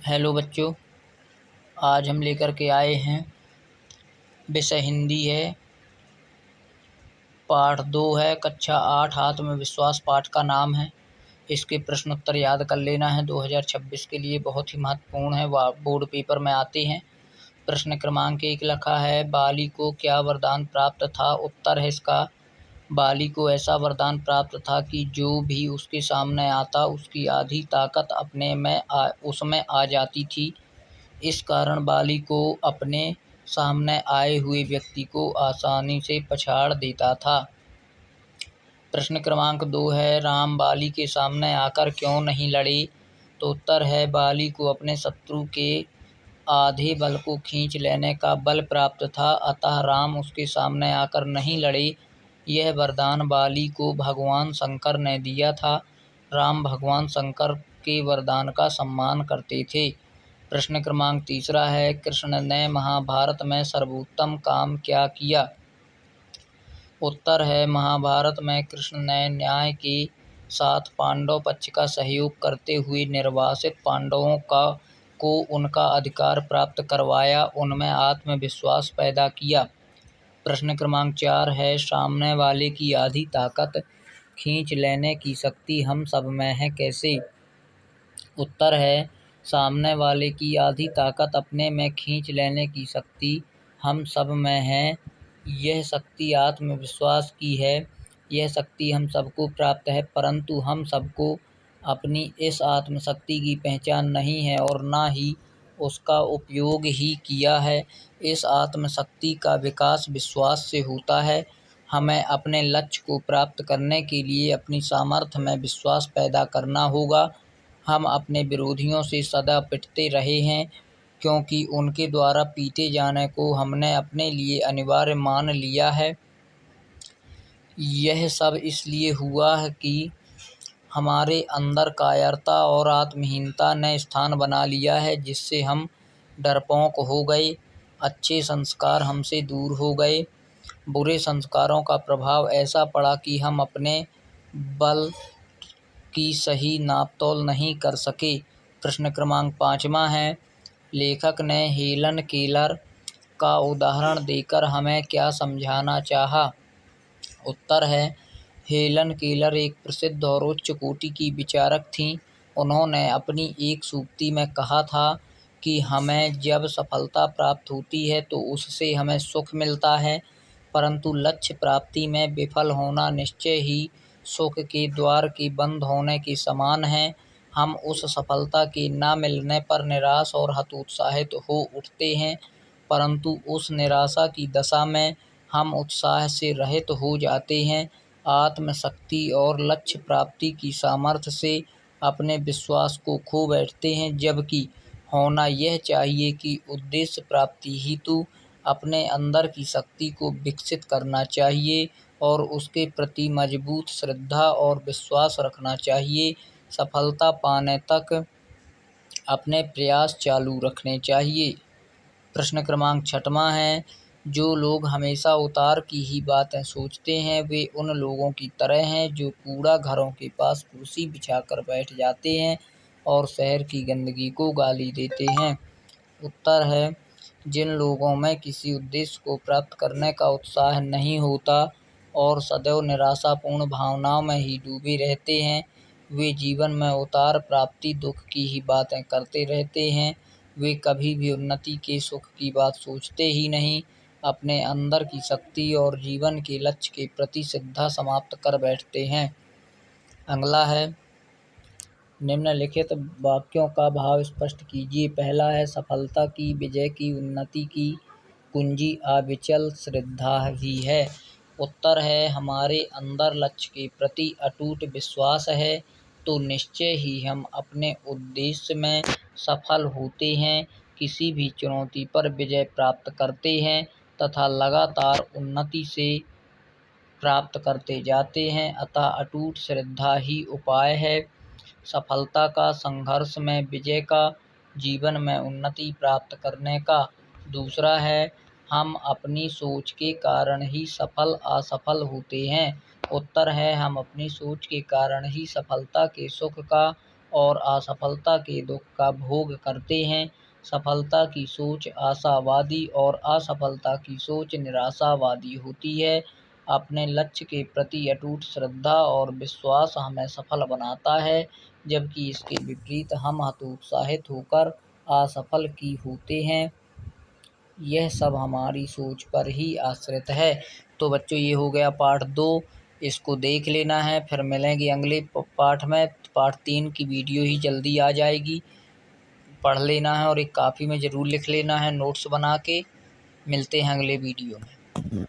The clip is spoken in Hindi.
हेलो बच्चों, आज हम लेकर के आए हैं विषय हिंदी है। पाठ 2 है, कक्षा 8 आत्मविश्वास पाठ का नाम है। इसके प्रश्न उत्तर याद कर लेना है, 2026 के लिए बहुत ही महत्वपूर्ण है। बोर्ड पेपर में आते हैं। प्रश्न क्रमांक 1 लिखा है, बाली को क्या वरदान प्राप्त था? उत्तर है इसका, बाली को ऐसा वरदान प्राप्त था कि जो भी उसके सामने आता उसकी आधी ताकत उसमें आ जाती थी। इस कारण बाली को अपने सामने आए हुए व्यक्ति को आसानी से पछाड़ देता था। प्रश्न क्रमांक 2 है, राम बाली के सामने आकर क्यों नहीं लड़े? तो उत्तर है, बाली को अपने शत्रु के आधे बल को खींच लेने का बल प्राप्त था, अतः राम उसके सामने आकर नहीं लड़े। यह वरदान बाली को भगवान शंकर ने दिया था। राम भगवान शंकर के वरदान का सम्मान करते थे। प्रश्न क्रमांक 3 है, कृष्ण ने महाभारत में सर्वोत्तम काम क्या किया? उत्तर है, महाभारत में कृष्ण ने न्याय के साथ पांडव पक्ष का सहयोग करते हुए निर्वासित पांडवों को उनका अधिकार प्राप्त करवाया, उनमें आत्मविश्वास पैदा किया। प्रश्न क्रमांक 4 है, सामने वाले की आधी ताकत खींच लेने की शक्ति हम सब में है, कैसे? उत्तर है, सामने वाले की आधी ताकत अपने में खींच लेने की शक्ति हम सब में है। यह शक्ति आत्मविश्वास की है। यह शक्ति हम सबको प्राप्त है, परंतु हम सबको अपनी इस आत्मशक्ति की पहचान नहीं है और ना ही उसका उपयोग ही किया है। इस आत्मशक्ति का विकास विश्वास से होता है। हमें अपने लक्ष्य को प्राप्त करने के लिए अपनी सामर्थ्य में विश्वास पैदा करना होगा। हम अपने विरोधियों से सदा पिटते रहे हैं, क्योंकि उनके द्वारा पीटे जाने को हमने अपने लिए अनिवार्य मान लिया है। यह सब इसलिए हुआ है कि हमारे अंदर कायरता और आत्महीनता ने स्थान बना लिया है, जिससे हम डरपोक हो गए। अच्छे संस्कार हमसे दूर हो गए। बुरे संस्कारों का प्रभाव ऐसा पड़ा कि हम अपने बल की सही नापतोल नहीं कर सके। प्रश्न क्रमांक 5 है, लेखक ने हेलन केलर का उदाहरण देकर हमें क्या समझाना चाहा? उत्तर है, हेलन केलर एक प्रसिद्ध और उच्च कोटि की विचारक थीं। उन्होंने अपनी एक सूक्ति में कहा था कि हमें जब सफलता प्राप्त होती है तो उससे हमें सुख मिलता है, परंतु लक्ष्य प्राप्ति में विफल होना निश्चय ही सुख के द्वार के बंद होने के समान है। हम उस सफलता के न मिलने पर निराश और हतोत्साहित हो उठते हैं, परंतु उस निराशा की दशा में हम उत्साह से रहित हो जाते हैं। आत्मशक्ति और लक्ष्य प्राप्ति की सामर्थ्य से अपने विश्वास को खो बैठते हैं, जबकि होना यह चाहिए कि उद्देश्य प्राप्ति हेतु अपने अंदर की शक्ति को विकसित करना चाहिए और उसके प्रति मजबूत श्रद्धा और विश्वास रखना चाहिए। सफलता पाने तक अपने प्रयास चालू रखने चाहिए। प्रश्न क्रमांक 6 है, जो लोग हमेशा उतार की ही बातें सोचते हैं वे उन लोगों की तरह हैं जो कूड़ा घरों के पास कुर्सी बिछाकर बैठ जाते हैं और शहर की गंदगी को गाली देते हैं। उत्तर है, जिन लोगों में किसी उद्देश्य को प्राप्त करने का उत्साह नहीं होता और सदैव निराशापूर्ण भावनाओं में ही डूबे रहते हैं, वे जीवन में उतार प्राप्ति दुख की ही बातें करते रहते हैं। वे कभी भी उन्नति के सुख की बात सोचते ही नहीं, अपने अंदर की शक्ति और जीवन के लक्ष्य के प्रति श्रद्धा समाप्त कर बैठते हैं। अगला है, निम्नलिखित वाक्यों का भाव स्पष्ट कीजिए। पहला है, सफलता की, विजय की, उन्नति की कुंजी अविचल श्रद्धा ही है। उत्तर है, हमारे अंदर लक्ष्य के प्रति अटूट विश्वास है तो निश्चय ही हम अपने उद्देश्य में सफल होते हैं, किसी भी चुनौती पर विजय प्राप्त करते हैं तथा लगातार उन्नति से प्राप्त करते जाते हैं। अतः अटूट श्रद्धा ही उपाय है सफलता का, संघर्ष में विजय का, जीवन में उन्नति प्राप्त करने का। दूसरा है, हम अपनी सोच के कारण ही सफल असफल होते हैं। उत्तर है, हम अपनी सोच के कारण ही सफलता के सुख का और असफलता के दुख का भोग करते हैं। सफलता की सोच आशावादी और असफलता की सोच निराशावादी होती है। अपने लक्ष्य के प्रति अटूट श्रद्धा और विश्वास हमें सफल बनाता है, जबकि इसके विपरीत हम हतोत्साहित होकर असफल की होते हैं। यह सब हमारी सोच पर ही आश्रित है। तो बच्चों, ये हो गया पाठ 2। इसको देख लेना है। फिर मिलेंगे अगले पाठ में। पाठ 3 की वीडियो ही जल्दी आ जाएगी, पढ़ लेना है और एक कॉपी में ज़रूर लिख लेना है नोट्स बना के। मिलते हैं अगले वीडियो में।